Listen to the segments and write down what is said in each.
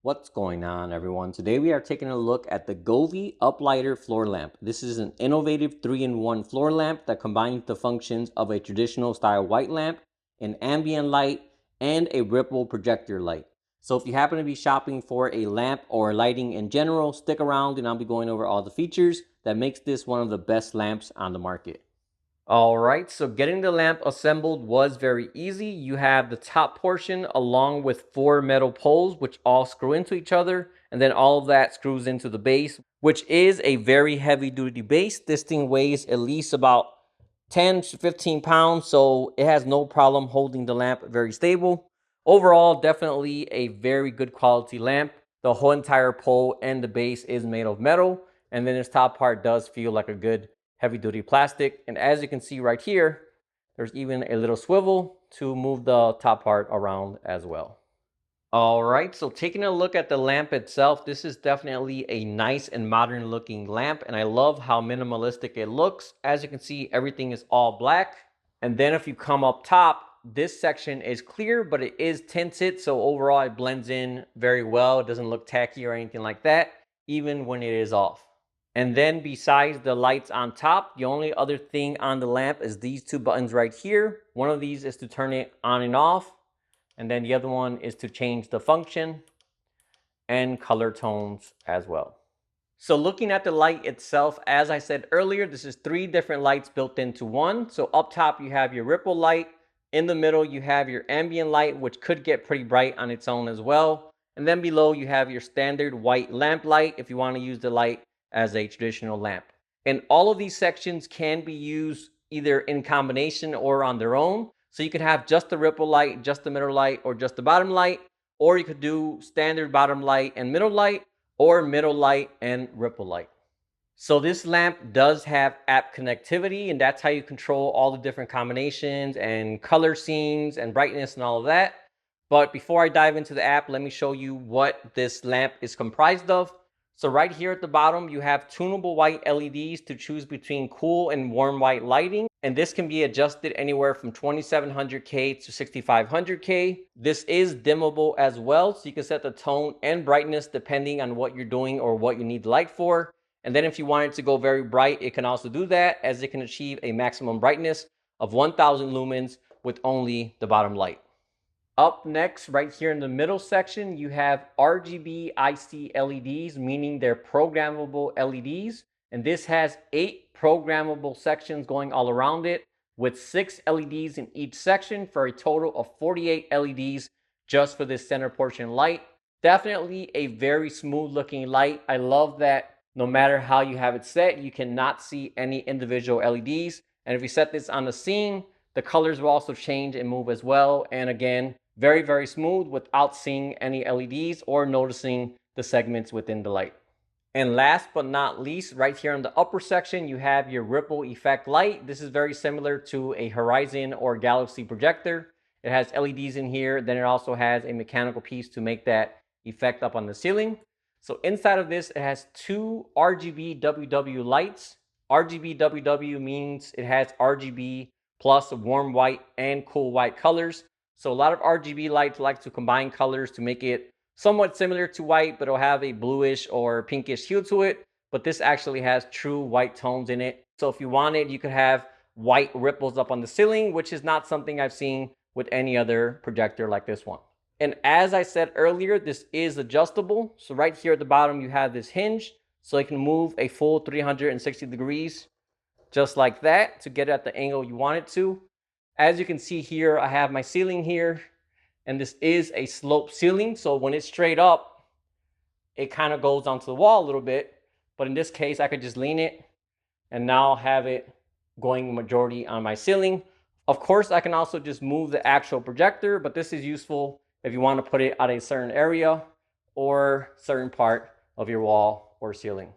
What's going on, everyone? Today we are taking a look at the Govee Uplighter Floor Lamp. This is an innovative 3-in-1 floor lamp that combines the functions of a traditional style white lamp, an ambient light, and a ripple projector light. So if you happen to be shopping for a lamp or lighting in general, stick around and I'll be going over all the features that makes this one of the best lamps on the market. All right, so getting the lamp assembled was very easy. You have the top portion along with 4 metal poles, which all screw into each other. And then all of that screws into the base, which is a very heavy duty base. This thing weighs at least about 10 to 15 pounds, so it has no problem holding the lamp very stable. Overall, definitely a very good quality lamp. The whole entire pole and the base is made of metal. And then this top part does feel like a good heavy duty plastic. And as you can see right here, there's even a little swivel to move the top part around as well. All right, so taking a look at the lamp itself, this is definitely a nice and modern looking lamp, and I love how minimalistic it looks. As you can see, everything is all black. And then if you come up top, this section is clear, but it is tinted, so overall it blends in very well. It doesn't look tacky or anything like that, even when it is off. And then besides the lights on top, the only other thing on the lamp is these 2 buttons right here. One of these is to turn it on and off. And then the other one is to change the function and color tones as well. So looking at the light itself, as I said earlier, this is 3 different lights built into one. So up top, you have your ripple light. In the middle, you have your ambient light, which could get pretty bright on its own as well. And then below, you have your standard white lamp light if you want to use the light as a traditional lamp. And all of these sections can be used either in combination or on their own. So you could have just the ripple light, just the middle light, or just the bottom light. Or you could do standard bottom light and middle light, or middle light and ripple light. So this lamp does have app connectivity, and that's how you control all the different combinations and color scenes and brightness and all of that. But before I dive into the app, let me show you what this lamp is comprised of. So right here at the bottom, you have tunable white LEDs to choose between cool and warm white lighting. And this can be adjusted anywhere from 2700K to 6500K. This is dimmable as well, so you can set the tone and brightness depending on what you're doing or what you need the light for. And then if you want it to go very bright, it can also do that, as it can achieve a maximum brightness of 1000 lumens with only the bottom light. Up next, right here in the middle section, you have RGB IC LEDs, meaning they're programmable LEDs. And this has 8 programmable sections going all around it, with 6 LEDs in each section for a total of 48 LEDs just for this center portion light. Definitely a very smooth looking light. I love that no matter how you have it set, you cannot see any individual LEDs. And if you set this on the scene, the colors will also change and move as well. And again, very, very smooth without seeing any LEDs or noticing the segments within the light. And last but not least, right here in the upper section, you have your ripple effect light. This is very similar to a Horizon or Galaxy projector. It has LEDs in here. Then it also has a mechanical piece to make that effect up on the ceiling. So inside of this, it has 2 RGB WW lights. RGB WW means it has RGB plus warm white and cool white colors. So a lot of RGB lights like to combine colors to make it somewhat similar to white, but it'll have a bluish or pinkish hue to it. But this actually has true white tones in it. So if you wanted, you could have white ripples up on the ceiling, which is not something I've seen with any other projector like this one. And as I said earlier, this is adjustable. So right here at the bottom, you have this hinge, so it can move a full 360 degrees just like that to get at the angle you want it to. As you can see here, I have my ceiling here, and this is a sloped ceiling. So when it's straight up, it kind of goes onto the wall a little bit. But in this case, I could just lean it and now have it going majority on my ceiling. Of course, I can also just move the actual projector, but this is useful if you want to put it at a certain area or certain part of your wall or ceiling.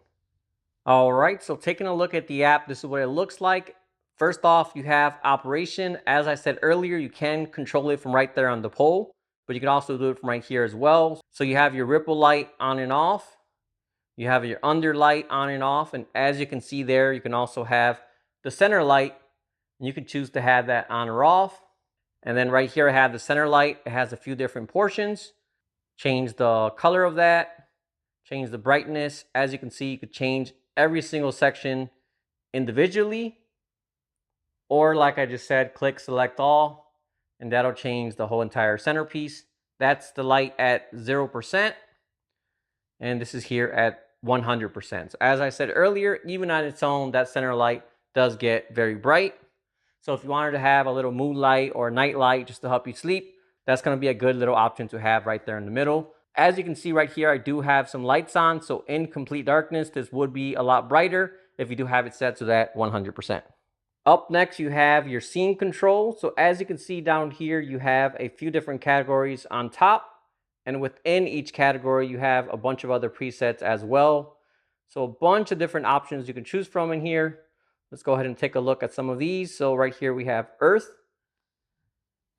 All right, so taking a look at the app, this is what it looks like. First off, you have operation. As I said earlier, you can control it from right there on the pole, but you can also do it from right here as well. So you have your ripple light on and off. You have your under light on and off. And as you can see there, you can also have the center light. And you can choose to have that on or off. And then right here, I have the center light. It has a few different portions. change the color of that, change the brightness. As you can see, you could change every single section individually, or like I just said, click select all, and that'll change the whole entire centerpiece. That's the light at 0%, and this is here at 100%. So as I said earlier, even on its own, that center light does get very bright. So if you wanted to have a little moonlight or night light just to help you sleep, that's going to be a good little option to have right there in the middle. As you can see right here, I do have some lights on. So in complete darkness, this would be a lot brighter if you do have it set to that 100%. Up next, you have your scene control. So as you can see down here, you have a few different categories on top. And within each category, you have a bunch of other presets as well. So a bunch of different options you can choose from in here. Let's go ahead and take a look at some of these. So right here we have Earth.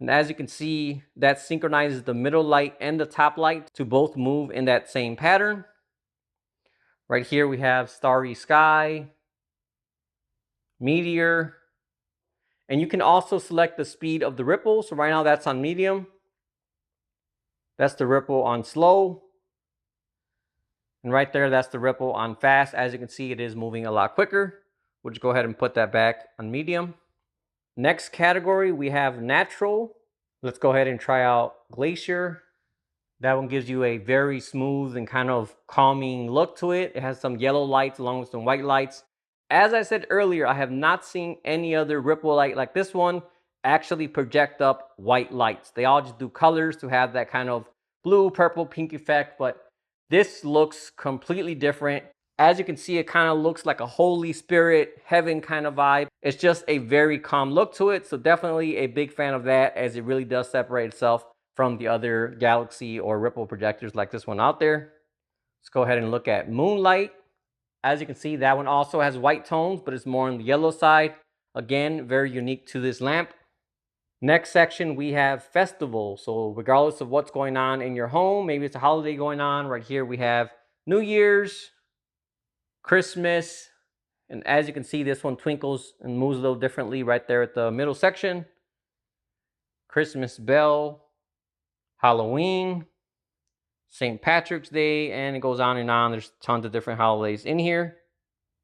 And as you can see, that synchronizes the middle light and the top light to both move in that same pattern. Right here we have Starry Sky, Meteor. And you can also select the speed of the ripple. So right now that's on medium. That's the ripple on slow. And right there, that's the ripple on fast. As you can see, it is moving a lot quicker. We'll just go ahead and put that back on medium. Next category, we have natural. Let's go ahead and try out Glacier. That one gives you a very smooth and kind of calming look to it. It has some yellow lights along with some white lights. As I said earlier, I have not seen any other ripple light like this one actually project up white lights. They all just do colors to have that kind of blue, purple, pink effect, but this looks completely different. As you can see, it kind of looks like a Holy Spirit, heaven kind of vibe. It's just a very calm look to it. So definitely a big fan of that, as it really does separate itself from the other galaxy or ripple projectors like this one out there. Let's go ahead and look at Moonlight. As you can see, that one also has white tones, but it's more on the yellow side. Again, very unique to this lamp. Next section, we have Festival. So regardless of what's going on in your home, maybe it's a holiday going on, right here we have New Year's, Christmas, and as you can see, this one twinkles and moves a little differently right there at the middle section. Christmas Bell, Halloween, St. Patrick's Day, and it goes on and on. There's tons of different holidays in here.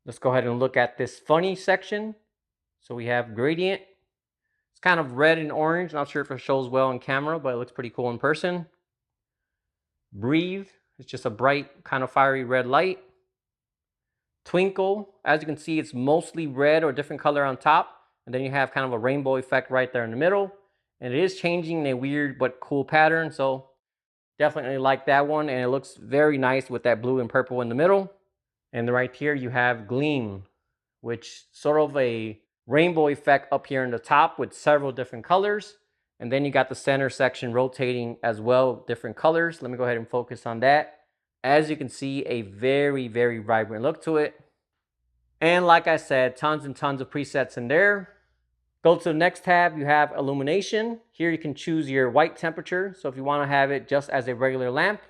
Let's go ahead and look at this funny section. So we have Gradient. It's kind of red and orange. Not sure if it shows well on camera, but it looks pretty cool in person. Breathe. It's just a bright, kind of fiery red light. Twinkle. As you can see, it's mostly red or different color on top. And then you have kind of a rainbow effect right there in the middle. And it is changing in a weird but cool pattern. So definitely like that one. And it looks very nice with that blue and purple in the middle. And right here you have Gleam, which sort of a rainbow effect up here in the top with several different colors. And then you got the center section rotating as well, different colors. Let me go ahead and focus on that. As you can see, a very, very vibrant look to it. And like I said, tons and tons of presets in there. Go to the next tab, you have Illumination. Here you can choose your white temperature. So if you want to have it just as a regular lamp,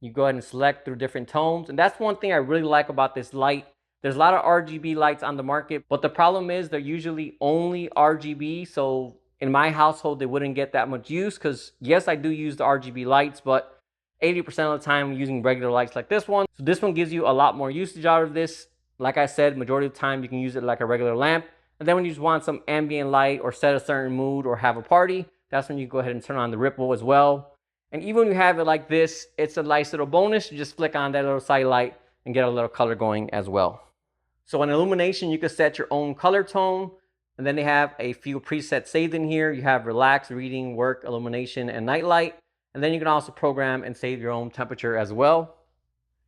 you go ahead and select through different tones. And that's one thing I really like about this light. There's a lot of RGB lights on the market, but the problem is they're usually only RGB. So in my household, they wouldn't get that much use because yes, I do use the RGB lights, but 80% of the time I'm using regular lights like this one. So this one gives you a lot more usage out of this. Like I said, majority of the time you can use it like a regular lamp. And then when you just want some ambient light or set a certain mood or have a party, that's when you go ahead and turn on the ripple as well. And even when you have it like this, it's a nice little bonus. You just flick on that little side light and get a little color going as well. So in Illumination, you can set your own color tone. And then they have a few presets saved in here. You have Relax, Reading, Work, Illumination, and Nightlight. And then you can also program and save your own temperature as well.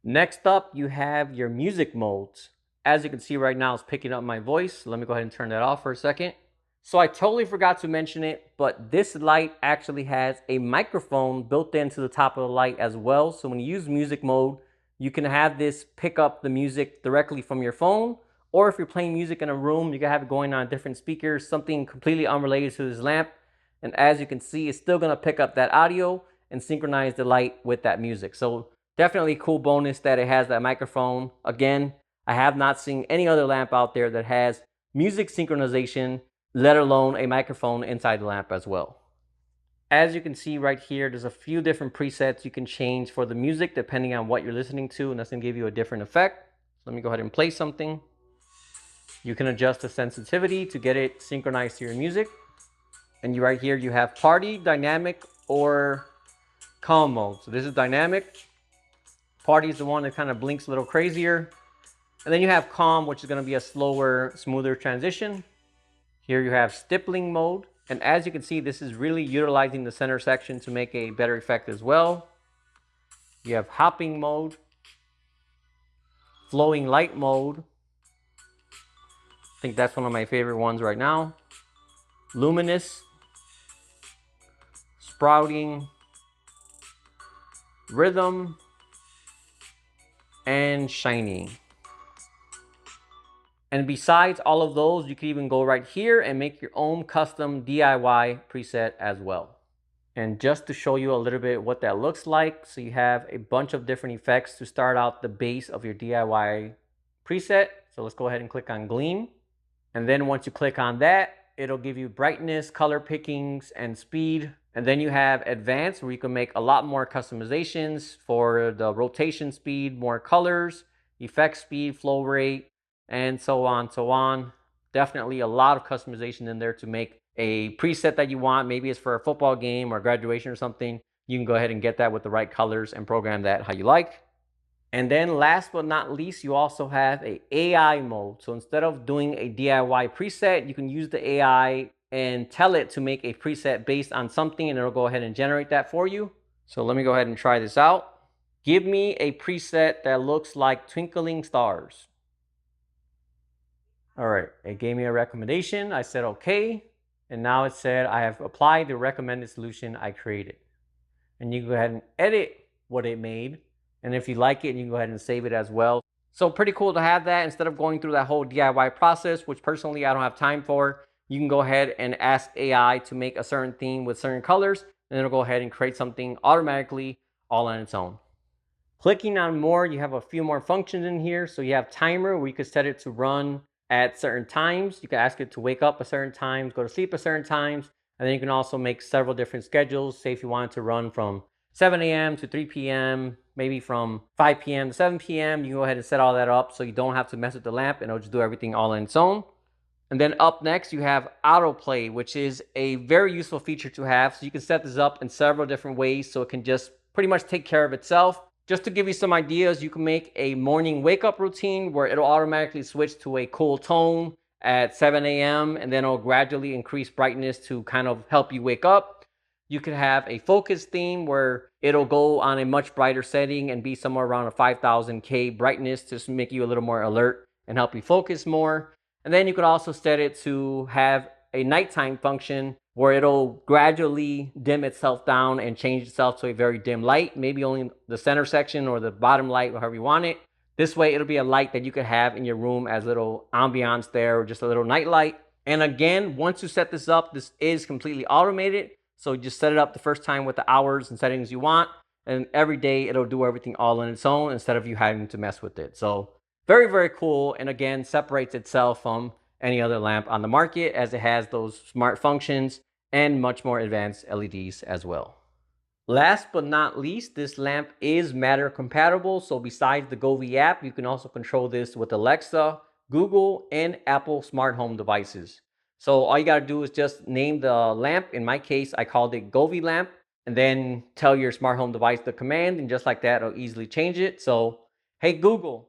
Next up, you have your music modes. As you can see right now, it's picking up my voice. Let me go ahead and turn that off for a second. So I totally forgot to mention it, but this light actually has a microphone built into the top of the light as well. So when you use music mode, you can have this pick up the music directly from your phone. Or if you're playing music in a room, you can have it going on different speakers, something completely unrelated to this lamp. And as you can see, it's still gonna pick up that audio and synchronize the light with that music. So definitely cool bonus that it has that microphone. Again, I have not seen any other lamp out there that has music synchronization, let alone a microphone inside the lamp as well. As you can see right here, there's a few different presets you can change for the music depending on what you're listening to, and that's gonna give you a different effect. Let me go ahead and play something. You can adjust the sensitivity to get it synchronized to your music. And right here, you have party, dynamic, or calm mode. So this is dynamic. Party is the one that kind of blinks a little crazier. And then you have calm, which is gonna be a slower, smoother transition. Here you have stippling mode. And as you can see, this is really utilizing the center section to make a better effect as well. You have hopping mode, flowing light mode. I think that's one of my favorite ones right now. Luminous, sprouting, rhythm, and shiny. And besides all of those, you can even go right here and make your own custom DIY preset as well. And just to show you a little bit what that looks like, so you have a bunch of different effects to start out the base of your DIY preset. So let's go ahead and click on Gleam. And then once you click on that, it'll give you brightness, color pickings, and speed. And then you have Advanced, where you can make a lot more customizations for the rotation speed, more colors, effect speed, flow rate, and so on. Definitely a lot of customization in there to make a preset that you want. Maybe it's for a football game or graduation or something. You can go ahead and get that with the right colors and program that how you like. And then last but not least, you also have a AI mode. So instead of doing a DIY preset, you can use the AI and tell it to make a preset based on something, and it'll go ahead and generate that for you. So let me go ahead and try this out. Give me a preset that looks like twinkling stars. All right, it gave me a recommendation. I said okay, and now it said I have applied the recommended solution I created. And you can go ahead and edit what it made. And if you like it, you can go ahead and save it as well. So pretty cool to have that instead of going through that whole DIY process, which personally I don't have time for. You can go ahead and ask AI to make a certain theme with certain colors, and it'll go ahead and create something automatically all on its own. Clicking on more, you have a few more functions in here. So you have timer, where you can set it to run at certain times. You can ask it to wake up at certain times, go to sleep at certain times. And then you can also make several different schedules. Say if you want it to run from 7 a.m. to 3 p.m., maybe from 5 p.m. to 7 p.m. You can go ahead and set all that up so you don't have to mess with the lamp, and it'll just do everything all on its own. And then up next, you have autoplay, which is a very useful feature to have. So you can set this up in several different ways so it can just pretty much take care of itself. Just to give you some ideas, you can make a morning wake up routine where it'll automatically switch to a cool tone at 7 a.m. and then it'll gradually increase brightness to kind of help you wake up. You could have a focus theme where it'll go on a much brighter setting and be somewhere around a 5000K brightness to make you a little more alert and help you focus more. And then you could also set it to have a nighttime function where it'll gradually dim itself down and change itself to a very dim light, maybe only the center section or the bottom light, however you want it. This way, it'll be a light that you could have in your room as little ambiance there, or just a little night light. And again, once you set this up, this is completely automated. So just set it up the first time with the hours and settings you want. And every day, it'll do everything all on its own instead of you having to mess with it. So very, very cool. And again, separates itself from any other lamp on the market, as it has those smart functions and much more advanced LEDs as well. Last but not least, this lamp is Matter compatible. So besides the Govee app, you can also control this with Alexa, Google, and Apple smart home devices. So all you got to do is just name the lamp. In my case, I called it Govee lamp, and then tell your smart home device the command, and just like that, it'll easily change it. So, hey Google,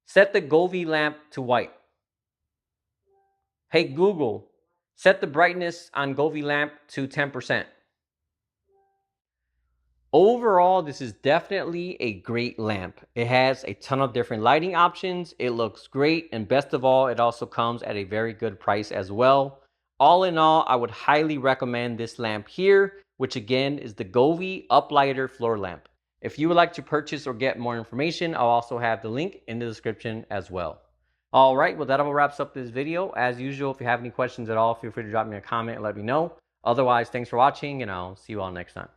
set the Govee lamp to white. Hey Google, set the brightness on Govee lamp to 10%. Overall, this is definitely a great lamp. It has a ton of different lighting options. It looks great. And best of all, it also comes at a very good price as well. All in all, I would highly recommend this lamp here, which again is the Govee Uplighter Floor Lamp. If you would like to purchase or get more information, I'll also have the link in the description as well. All right, well, that about wraps up this video. As usual, if you have any questions at all, feel free to drop me a comment and let me know. Otherwise, thanks for watching, and I'll see you all next time.